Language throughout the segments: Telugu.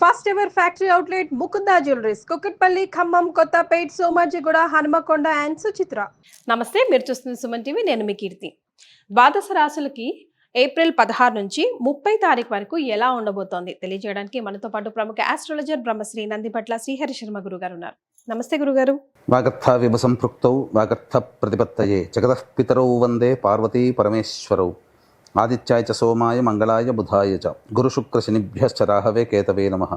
First ever factory outlet Mukunda jewelleries Kukatpally, Khammam, Kothapet, Somajiguda, Hanamkonda and Suchitra. నమస్తే, మీరు చూస్తున్న సుమన్ టీవీ. నేను మీ కీర్తి. ద్వాదశ రాశులకి ఏప్రిల్ 16 నుంచి 30 తారీఖు వరకు ఎలా ఉండబోతోంది తెలియజేయడానికి మనతో పాటు ప్రముఖ ఆస్ట్రాలజర్ బ్రహ్మశ్రీ నందిపట్ల శ్రీహరి శర్మ గురుగారు ఉన్నారు. నమస్తే గురుగారు. వాగర్థ విభసంపృక్తౌ వాగర్థ ప్రతిపత్తయే జగతః పితరౌ వందే పార్వతీ పరమేశ్వరౌ ఆదిత్యాయ చ సోమాయ మంగళాయ బుధాయ చ గురుశుక్ర శనిభ్యశ్చ రాహవే కేతవే నమః.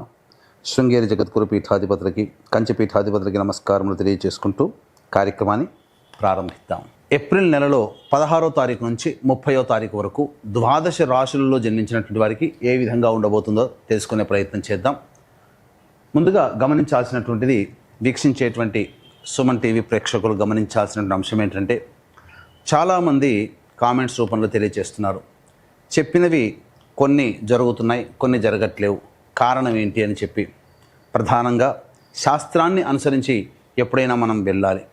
శృంగేరి జగద్గురు పీఠాధిపతులకి, కంచి పీఠాధిపతులకి నమస్కారములు తెలియజేసుకుంటూ కార్యక్రమాన్ని ప్రారంభిద్దాం. ఏప్రిల్ నెలలో 16వ తారీఖు నుంచి 30వ తారీఖు వరకు ద్వాదశ రాశులలో జన్మించినటువంటి వారికి ఏ విధంగా ఉండబోతుందో తెలుసుకునే ప్రయత్నం చేద్దాం. ముందుగా గమనించాల్సినటువంటిది, వీక్షించేటువంటి సుమన్ టీవీ ప్రేక్షకులు గమనించాల్సినటువంటి అంశం ఏంటంటే, చాలామంది కామెంట్స్ రూపంలో తెలియజేస్తున్నారు, చెప్పినవి కొన్ని జరుగుతున్నాయి, కొన్ని జరగట్లేవు, కారణం ఏంటి అని చెప్పి. ప్రధానంగా శాస్త్రాన్ని అనుసరించి ఎప్పుడైనా మనం వెళ్ళాలి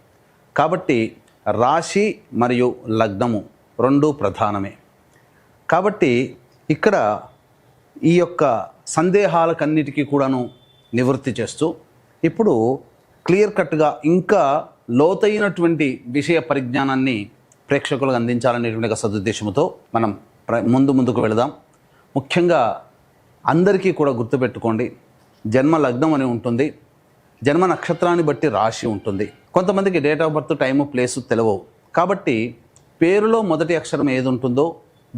కాబట్టి రాశి మరియు లగ్నము రెండూ ప్రధానమే. కాబట్టి ఇక్కడ ఈ యొక్క సందేహాలకన్నిటికీ కూడాను నివృత్తి చేస్తూ ఇప్పుడు క్లియర్ కట్గా ఇంకా లోతైనటువంటి విషయ పరిజ్ఞానాన్ని ప్రేక్షకులకు అందించాలనేటువంటి సదుద్దేశంతో మనం ముందుకు వెళదాం. ముఖ్యంగా అందరికీ కూడా గుర్తుపెట్టుకోండి, జన్మ లగ్నం అని ఉంటుంది, జన్మ నక్షత్రాన్ని బట్టి రాశి ఉంటుంది. కొంతమందికి date of birth, time, place తెలియవు. కాబట్టి పేరులో మొదటి అక్షరం ఏది ఉంటుందో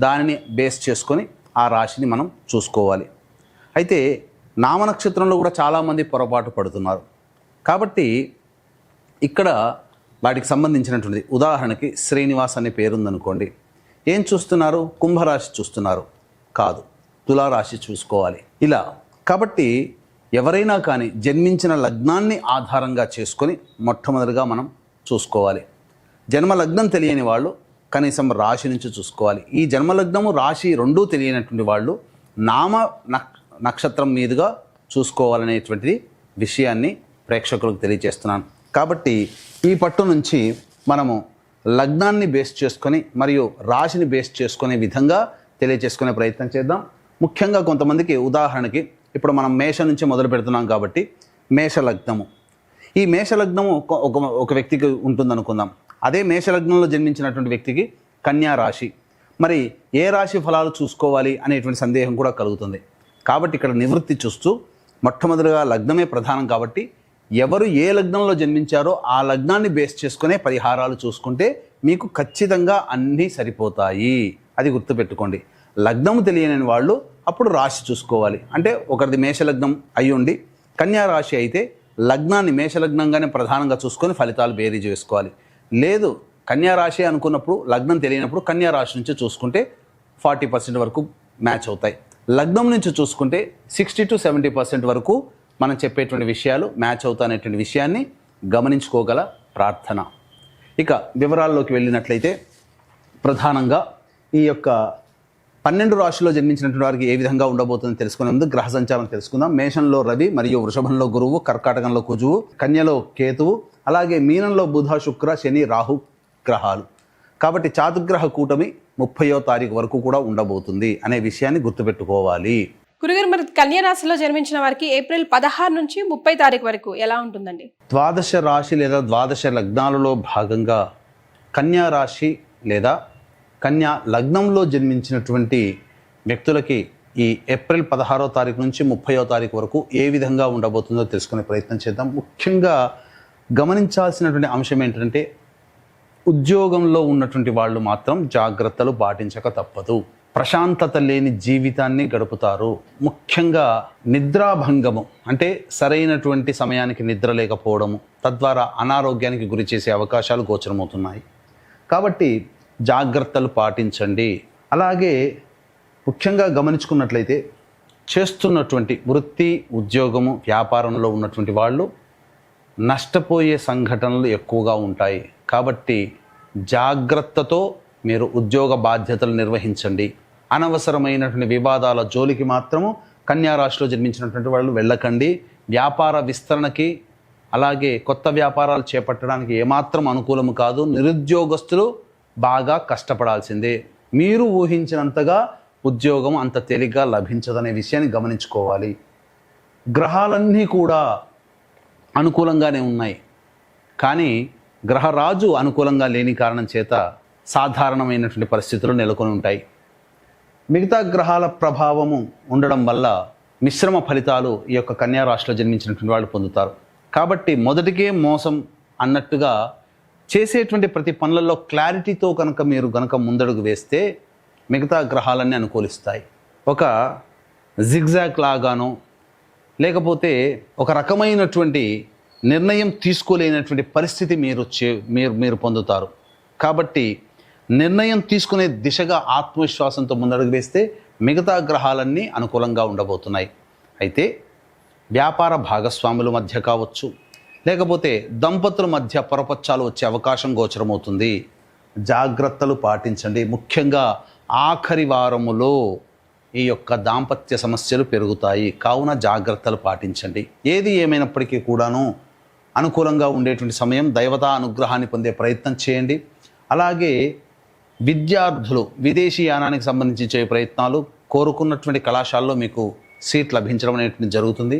దానిని బేస్ చేసుకొని ఆ రాశిని మనం చూసుకోవాలి. అయితే నామనక్షత్రంలో కూడా చాలామంది పొరపాటు పడుతున్నారు. కాబట్టి ఇక్కడ వాటికి సంబంధించినటువంటిది, ఉదాహరణకి శ్రీనివాస్ అనే పేరుందనుకోండి, ఏం చూస్తున్నారు? కుంభరాశి చూస్తున్నారు, కాదు, తులారాశి చూసుకోవాలి. ఇలా కాబట్టి ఎవరైనా కానీ జన్మించిన లగ్నాన్ని ఆధారంగా చేసుకొని మొట్టమొదటిగా మనం చూసుకోవాలి. జన్మ లగ్నం తెలియని వాళ్ళు కనీసం రాశి నుంచి చూసుకోవాలి. ఈ జన్మలగ్నము రాశి రెండూ తెలియనటువంటి వాళ్ళు నామ నక్షత్రం మీదుగా చూసుకోవాలనేటువంటిది విషయాన్ని ప్రేక్షకులకు తెలియజేస్తున్నాను. కాబట్టి ఈ పట్టు నుంచి మనము లగ్నాన్ని బేస్ చేసుకొని మరియు రాశిని బేస్ చేసుకునే విధంగా తెలియజేసుకునే ప్రయత్నం చేద్దాం. ముఖ్యంగా కొంతమందికి, ఉదాహరణకి ఇప్పుడు మనం మేష నుంచి మొదలు పెడుతున్నాం కాబట్టి మేషలగ్నము, ఈ మేషలగ్నము ఒక వ్యక్తికి ఉంటుందనుకుందాం. అదే మేషలగ్నంలో జన్మించినటువంటి వ్యక్తికి కన్యా రాశి. మరి ఏ రాశి ఫలాలు చూసుకోవాలి అనేటువంటి సందేహం కూడా కలుగుతుంది. కాబట్టి ఇక్కడ నివృత్తి చూస్తూ మొట్టమొదటిగా లగ్నమే ప్రధానం కాబట్టి ఎవరు ఏ లగ్నంలో జన్మించారో ఆ లగ్నాన్ని బేస్ చేసుకునే పరిహారాలు చూసుకుంటే మీకు ఖచ్చితంగా అన్నీ సరిపోతాయి. అది గుర్తుపెట్టుకోండి. లగ్నము తెలియని వాళ్ళు అప్పుడు రాశి చూసుకోవాలి. అంటే ఒకరిది మేషలగ్నం అయి ఉండి కన్యా రాశి అయితే లగ్నాన్ని మేషలగ్నంగానే ప్రధానంగా చూసుకొని ఫలితాలు బేరీజ్ వేసుకోవాలి. లేదు కన్యా రాశి అనుకున్నప్పుడు లగ్నం తెలియనప్పుడు కన్యా రాశి నుంచి చూసుకుంటే 40% వరకు మ్యాచ్ అవుతాయి. లగ్నం నుంచి చూసుకుంటే 60 to 70% వరకు మనం చెప్పేటువంటి విషయాలు మ్యాచ్ అవుతాయనేటువంటి విషయాన్ని గమనించుకోగల ప్రార్థన. ఇక వివరాల్లోకి వెళ్ళినట్లయితే, ప్రధానంగా ఈ యొక్క 12 రాశిలో జన్మించినటువంటి వారికి ఏ విధంగా ఉండబోతుందో తెలుసుకునే ముందు గ్రహ సంచారం తెలుసుకుందాం. మేషంలో రవి మరియు వృషభంలో గురువు, కర్కాటకంలో కుజువు, కన్యలో కేతువు, అలాగే మీనంలో బుధ, శుక్ర, శని, రాహు గ్రహాలు. కాబట్టి చాతుర్గ్రహ కూటమి 30వ తారీఖు వరకు కూడా ఉండబోతుంది అనే విషయాన్ని గుర్తుపెట్టుకోవాలి. గురుగారు, మరి కన్యా రాశిలో జన్మించిన వారికి ఏప్రిల్ 16 నుంచి 30 తారీఖు వరకు ఎలా ఉంటుందండి? ద్వాదశ రాశి లేదా ద్వాదశ లగ్నాలలో భాగంగా కన్యా రాశి లేదా కన్యా లగ్నంలో జన్మించినటువంటి వ్యక్తులకి ఈ ఏప్రిల్ 16వ తారీఖు నుంచి 30వ తారీఖు వరకు ఏ విధంగా ఉండబోతుందో తెలుసుకునే ప్రయత్నం చేద్దాం. ముఖ్యంగా గమనించాల్సినటువంటి అంశం ఏంటంటే, ఉద్యోగంలో ఉన్నటువంటి వాళ్ళు మాత్రం జాగ్రత్తలు పాటించక తప్పదు. ప్రశాంతత లేని జీవితాన్ని గడుపుతారు. ముఖ్యంగా నిద్రాభంగము, అంటే సరైనటువంటి సమయానికి నిద్ర లేకపోవడము, తద్వారా అనారోగ్యానికి గురి చేసే అవకాశాలు గోచరమవుతున్నాయి. కాబట్టి జాగ్రత్తలు పాటించండి. అలాగే ముఖ్యంగా గమనించుకున్నట్లయితే, చేస్తున్నటువంటి వృత్తి, ఉద్యోగము, వ్యాపారంలో ఉన్నటువంటి వాళ్ళు నష్టపోయే సంఘటనలు ఎక్కువగా ఉంటాయి. కాబట్టి జాగ్రత్తతో మీరు ఉద్యోగ బాధ్యతలు నిర్వహించండి. అనవసరమైనటువంటి వివాదాల జోలికి మాత్రము కన్యా రాశిలో జన్మించినటువంటి వాళ్ళు వెళ్ళకండి. వ్యాపార విస్తరణకి, అలాగే కొత్త వ్యాపారాలు చేపట్టడానికి ఏమాత్రం అనుకూలము కాదు. నిరుద్యోగస్తులు బాగా కష్టపడాల్సిందే. మీరు ఊహించినంతగా ఉద్యోగం అంత తేలిగ్గా లభించదనే విషయాన్ని గమనించుకోవాలి. గ్రహాలన్నీ కూడా అనుకూలంగానే ఉన్నాయి, కానీ గ్రహరాజు అనుకూలంగా లేని కారణం చేత సాధారణమైనటువంటి పరిస్థితులు నెలకొని ఉంటాయి. మిగతా గ్రహాల ప్రభావము ఉండడం వల్ల మిశ్రమ ఫలితాలు ఈ యొక్క కన్యా రాశిలో జన్మించినటువంటి వాళ్ళు పొందుతారు. కాబట్టి మొదటికే మోసం అన్నట్టుగా చేసేటువంటి ప్రతి పనులలో క్లారిటీతో మీరు ముందడుగు వేస్తే మిగతా గ్రహాలన్నీ అనుకూలిస్తాయి. ఒక జిగ్జాగ్ లాగానో లేకపోతే ఒక రకమైనటువంటి నిర్ణయం తీసుకోలేనటువంటి పరిస్థితి మీరు పొందుతారు. కాబట్టి నిర్ణయం తీసుకునే దిశగా ఆత్మవిశ్వాసంతో ముందడుగు వేస్తే మిగతా గ్రహాలన్నీ అనుకూలంగా ఉండబోతున్నాయి. అయితే వ్యాపార భాగస్వాముల మధ్య కావచ్చు, లేకపోతే దంపతుల మధ్య పొరపచ్చాలు వచ్చే అవకాశం గోచరమవుతుంది. జాగ్రత్తలు పాటించండి. ముఖ్యంగా ఆఖరి వారములో ఈ యొక్క దాంపత్య సమస్యలు పెరుగుతాయి, కావున జాగ్రత్తలు పాటించండి. ఏది ఏమైనప్పటికీ కూడాను అనుకూలంగా ఉండేటువంటి సమయం. దైవతా అనుగ్రహాన్ని పొందే ప్రయత్నం చేయండి. అలాగే విద్యార్థులు విదేశీ యానానికి సంబంధించి చేసే ప్రయత్నాలు, కోరుకున్నటువంటి కళాశాలలో మీకు సీట్ లభించడం అనేటువంటి జరుగుతుంది.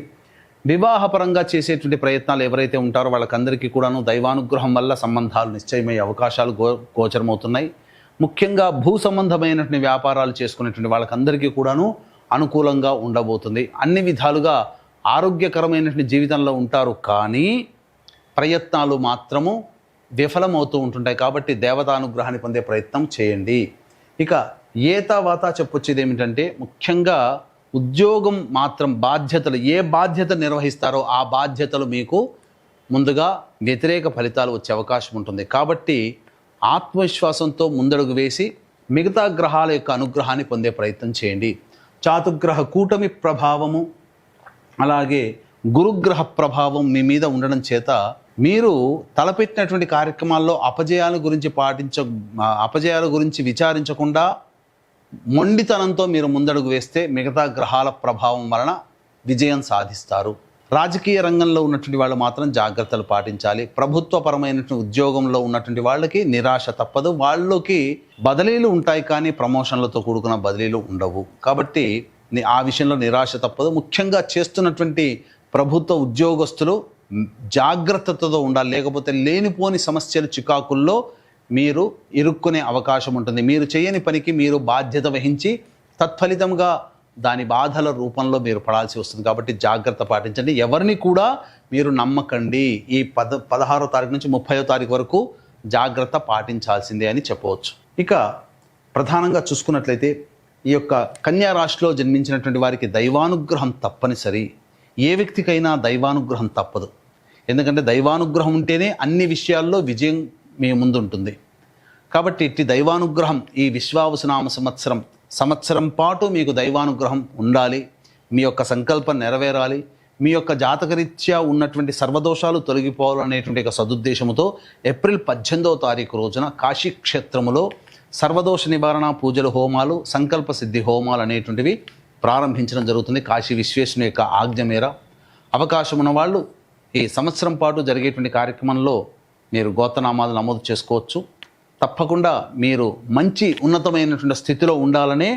వివాహపరంగా చేసేటువంటి ప్రయత్నాలు ఎవరైతే ఉంటారో వాళ్ళకందరికీ కూడాను దైవానుగ్రహం వల్ల సంబంధాలు నిశ్చయమయ్యే అవకాశాలు గోచరమవుతున్నాయి. ముఖ్యంగా భూ సంబంధమైనటువంటి వ్యాపారాలు చేసుకునేటువంటి వాళ్ళకందరికీ కూడాను అనుకూలంగా ఉండబోతుంది. అన్ని విధాలుగా ఆరోగ్యకరమైనటువంటి జీవితంలో ఉంటారు, కానీ ప్రయత్నాలు మాత్రము విఫలమవుతూ ఉంటుంటాయి. కాబట్టి దేవతానుగ్రహాన్ని పొందే ప్రయత్నం చేయండి. ఇక ఏతావాత చెప్పొచ్చేది ఏమిటంటే, ముఖ్యంగా ఉద్యోగం మాత్రం బాధ్యతలు, ఏ బాధ్యత నిర్వహిస్తారో ఆ బాధ్యతలు మీకు ముందుగా వ్యతిరేక ఫలితాలు వచ్చే అవకాశం ఉంటుంది. కాబట్టి ఆత్మవిశ్వాసంతో ముందడుగు వేసి మిగతా గ్రహాల యొక్క అనుగ్రహాన్ని పొందే ప్రయత్నం చేయండి. చాతుగ్రహ కూటమి ప్రభావము అలాగే గురుగ్రహ ప్రభావం మీ మీద ఉండడం చేత మీరు తలపెట్టినటువంటి కార్యక్రమాల్లో అపజయాల గురించి విచారించకుండా మొండితనంతో మీరు ముందడుగు వేస్తే మిగతా గ్రహాల ప్రభావం వలన విజయం సాధిస్తారు. రాజకీయ రంగంలో ఉన్నటువంటి వాళ్ళు మాత్రం జాగ్రత్తలు పాటించాలి. ప్రభుత్వపరమైనటువంటి ఉద్యోగంలో ఉన్నటువంటి వాళ్ళకి నిరాశ తప్పదు. వాళ్ళకి బదిలీలు ఉంటాయి, కానీ ప్రమోషన్లతో కూడుకున్న బదిలీలు ఉండవు. కాబట్టి ఆ విషయంలో నిరాశ తప్పదు. ముఖ్యంగా చేస్తున్నటువంటి ప్రభుత్వ ఉద్యోగస్తులు జాగ్రత్తతో ఉండాలి, లేకపోతే లేనిపోని సమస్యలు చికాకుల్లో మీరు ఇరుక్కునే అవకాశం ఉంటుంది. మీరు చేయని పనికి మీరు బాధ్యత వహించి తత్ఫలితంగా దాని బాధల రూపంలో మీరు పడాల్సి వస్తుంది. కాబట్టి జాగ్రత్త పాటించండి. ఎవరిని కూడా మీరు నమ్మకండి. ఈ 16వ తారీఖు నుంచి 30వ తారీఖు వరకు జాగ్రత్త పాటించాల్సిందే అని చెప్పవచ్చు. ఇక ప్రధానంగా చూసుకున్నట్లయితే ఈ యొక్క కన్యా రాశిలో జన్మించినటువంటి వారికి దైవానుగ్రహం తప్పనిసరి. ఏ వ్యక్తికైనా దైవానుగ్రహం తప్పదు. ఎందుకంటే దైవానుగ్రహం ఉంటేనే అన్ని విషయాల్లో విజయం మీ ముందు ఉంటుంది. కాబట్టి ఇట్టి దైవానుగ్రహం ఈ విశ్వావసునామ సంవత్సరం పాటు మీకు దైవానుగ్రహం ఉండాలి. మీ యొక్క సంకల్పం నెరవేరాలి. మీ యొక్క జాతకరీత్యా ఉన్నటువంటి సర్వదోషాలు తొలగిపోవాలనేటువంటి ఒక సదుద్దేశంతో ఏప్రిల్ 18వ తారీఖు రోజున కాశీ క్షేత్రములో సర్వదోష నివారణ పూజలు, హోమాలు, సంకల్ప సిద్ధి హోమాలు అనేటువంటివి ప్రారంభించడం జరుగుతుంది. కాశీ విశ్వేశ్వరుని యొక్క ఆజ్ఞ మేర అవకాశం ఉన్న వాళ్ళు ఈ సంవత్సరం పాటు జరిగేటువంటి కార్యక్రమంలో మీరు గోత్రనామాలు నమోదు చేసుకోవచ్చు. తప్పకుండా మీరు మంచి ఉన్నతమైనటువంటి స్థితిలో ఉండాలనే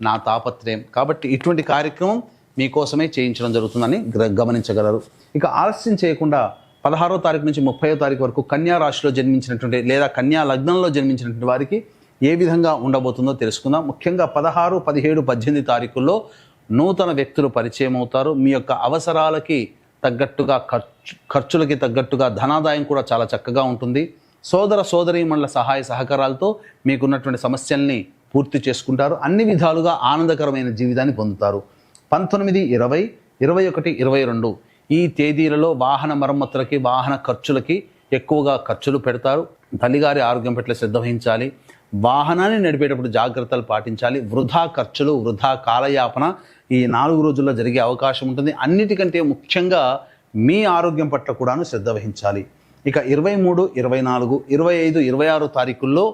నా తాపత్రయం. కాబట్టి ఇటువంటి కార్యక్రమం మీకోసమే చేయించడం జరుగుతుందని గమనించగలరు. ఇక ఆలస్యం చేయకుండా 16వ తారీఖు నుంచి 30వ తారీఖు వరకు కన్యా రాశిలో జన్మించినటువంటి లేదా కన్యా లగ్నంలో జన్మించినటువంటి వారికి ఏ విధంగా ఉండబోతుందో తెలుసుకుందాం. ముఖ్యంగా 16, 17, 18 తారీఖుల్లో నూతన వ్యక్తులు పరిచయం అవుతారు. మీ యొక్క అవసరాలకి తగ్గట్టుగా ఖర్చులకి తగ్గట్టుగా ధనాదాయం కూడా చాలా చక్కగా ఉంటుంది. సోదర సోదరీమణుల సహాయ సహకారాలతో మీకున్నటువంటి సమస్యల్ని పూర్తి చేసుకుంటారు. అన్ని విధాలుగా ఆనందకరమైన జీవితాన్ని పొందుతారు. 19, 20, 21, 22 ఈ తేదీలలో వాహన మరమ్మతులకి, వాహన ఖర్చులకి ఎక్కువగా ఖర్చులు పెడతారు. తల్లిగారి ఆరోగ్యం పట్ల శ్రద్ధ వహించాలి. వాహనాన్ని నడిపేటప్పుడు జాగ్రత్తలు పాటించాలి. వృధా ఖర్చులు, వృధా కాలయాపన ఈ 4 రోజుల్లో జరిగే అవకాశం ఉంటుంది. అన్నిటికంటే ముఖ్యంగా మీ ఆరోగ్యం పట్ల కూడాను శ్రద్ధ వహించాలి. ఇక 23, 24, 25, 26 తారీఖుల్లో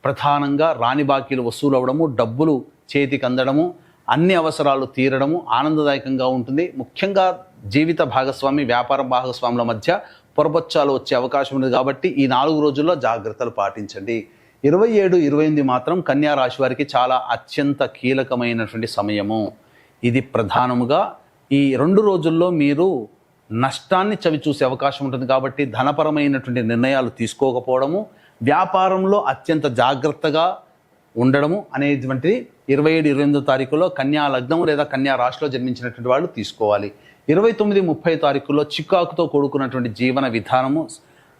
ప్రధానంగా రాని బాకీలు వసూలు అవ్వడము, డబ్బులు చేతికి అందడము, అన్ని అవసరాలు తీరడము ఆనందదాయకంగా ఉంటుంది. ముఖ్యంగా జీవిత భాగస్వామి, వ్యాపార భాగస్వాముల మధ్య పొరపచ్చాలు వచ్చే అవకాశం ఉంది. కాబట్టి ఈ 4 రోజుల్లో జాగ్రత్తలు పాటించండి. 27, 28 మాత్రం కన్యా రాశి వారికి చాలా అత్యంత కీలకమైనటువంటి సమయము. ఇది ప్రధానముగా ఈ 2 రోజుల్లో మీరు నష్టాన్ని చవి చూసే అవకాశం ఉంటుంది. కాబట్టి ధనపరమైనటువంటి నిర్ణయాలు తీసుకోకపోవడము, వ్యాపారంలో అత్యంత జాగ్రత్తగా ఉండడము అనేటువంటిది 27-28 తారీఖులో కన్యా లగ్నం లేదా కన్యా రాశిలో జన్మించినటువంటి వాళ్ళు తీసుకోవాలి. 29-30 తారీఖుల్లో చికాకుతో కూడుకున్నటువంటి జీవన విధానము,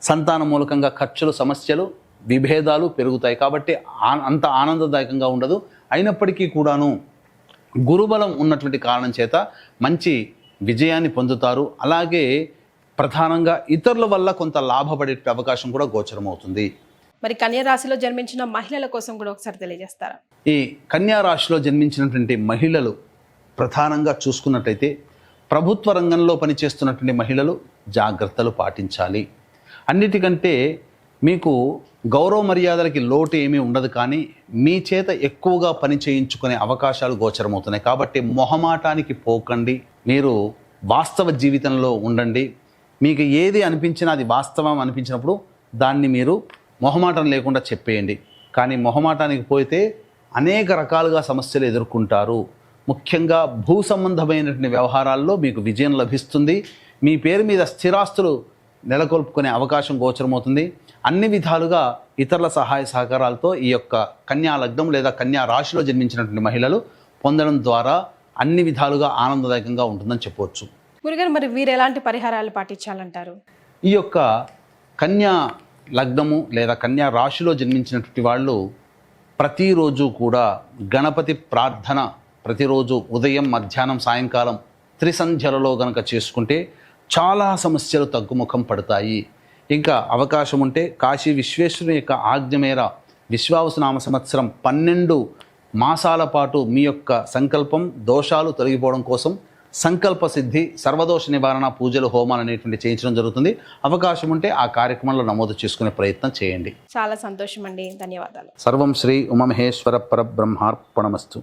సంతాన మూలకంగా ఖర్చులు, సమస్యలు, విభేదాలు పెరుగుతాయి. కాబట్టి అంత ఆనందదాయకంగా ఉండదు. అయినప్పటికీ కూడాను గురుబలం ఉన్నటువంటి కారణం చేత మంచి విజయాన్ని పొందుతారు. అలాగే ప్రధానంగా ఇతరుల వల్ల కొంత లాభపడే అవకాశం కూడా గోచరమవుతుంది. మరి కన్యా రాశిలో జన్మించిన మహిళల కోసం కూడా ఒకసారి తెలియజేస్తారా? ఈ కన్యా రాశిలో జన్మించినటువంటి మహిళలు ప్రధానంగా చూసుకున్నట్టయితే ప్రభుత్వ రంగంలో పనిచేస్తున్నటువంటి మహిళలు జాగ్రత్తలు పాటించాలి. అన్నిటికంటే మీకు గౌరవ మర్యాదలకి లోటు ఏమీ ఉండదు, కానీ మీ చేత ఎక్కువగా పని చేయించుకునే అవకాశాలు గోచరమవుతున్నాయి. కాబట్టి మొహమాటానికి పోకండి. మీరు వాస్తవ జీవితంలో ఉండండి. మీకు ఏది అనిపించినా, అది వాస్తవం అనిపించినప్పుడు దాన్ని మీరు మొహమాటం లేకుండా చెప్పేయండి. కానీ మొహమాటానికి పోతే అనేక రకాలుగా సమస్యలు ఎదుర్కొంటారు. ముఖ్యంగా భూ సంబంధమైనటువంటి వ్యవహారాల్లో మీకు విజయం లభిస్తుంది. మీ పేరు మీద స్థిరాస్తులు నెలకొల్పుకునే అవకాశం గోచరమవుతుంది. అన్ని విధాలుగా ఇతరుల సహాయ సహకారాలతో ఈ యొక్క కన్యా లగ్నం లేదా కన్యా రాశిలో జన్మించినటువంటి మహిళలు పొందడం ద్వారా అన్ని విధాలుగా ఆనందదాయకంగా ఉంటుందని చెప్పవచ్చు. గురుగారు, మరి వీరు ఎలాంటి పరిహారాలు పాటించాలంటారు? ఈ యొక్క కన్యా లగ్నము లేదా కన్యా రాశిలో జన్మించినటువంటి వాళ్ళు ప్రతిరోజు కూడా గణపతి ప్రార్థన ప్రతిరోజు ఉదయం, మధ్యాహ్నం, సాయంకాలం త్రిసంధ్యలలో గనక చేసుకుంటే చాలా సమస్యలు తగ్గుముఖం పడతాయి. ఇంకా అవకాశం ఉంటే కాశీ విశ్వేశ్వరుని యొక్క ఆజ్ఞ మేర విశ్వావసునామ సంవత్సరం 12 మాసాల పాటు మీ యొక్క సంకల్పం, దోషాలు తొలగిపోవడం కోసం సంకల్ప సిద్ధి, సర్వదోష నివారణ పూజలు, హోమాలు అనేటువంటి చేయించడం జరుగుతుంది. అవకాశం ఉంటే ఆ కార్యక్రమంలో నమోదు చేసుకునే ప్రయత్నం చేయండి. చాలా సంతోషం అండి. ధన్యవాదాలు. సర్వం శ్రీ ఉమామహేశ్వర పరబ్రహ్మార్పణమస్తు.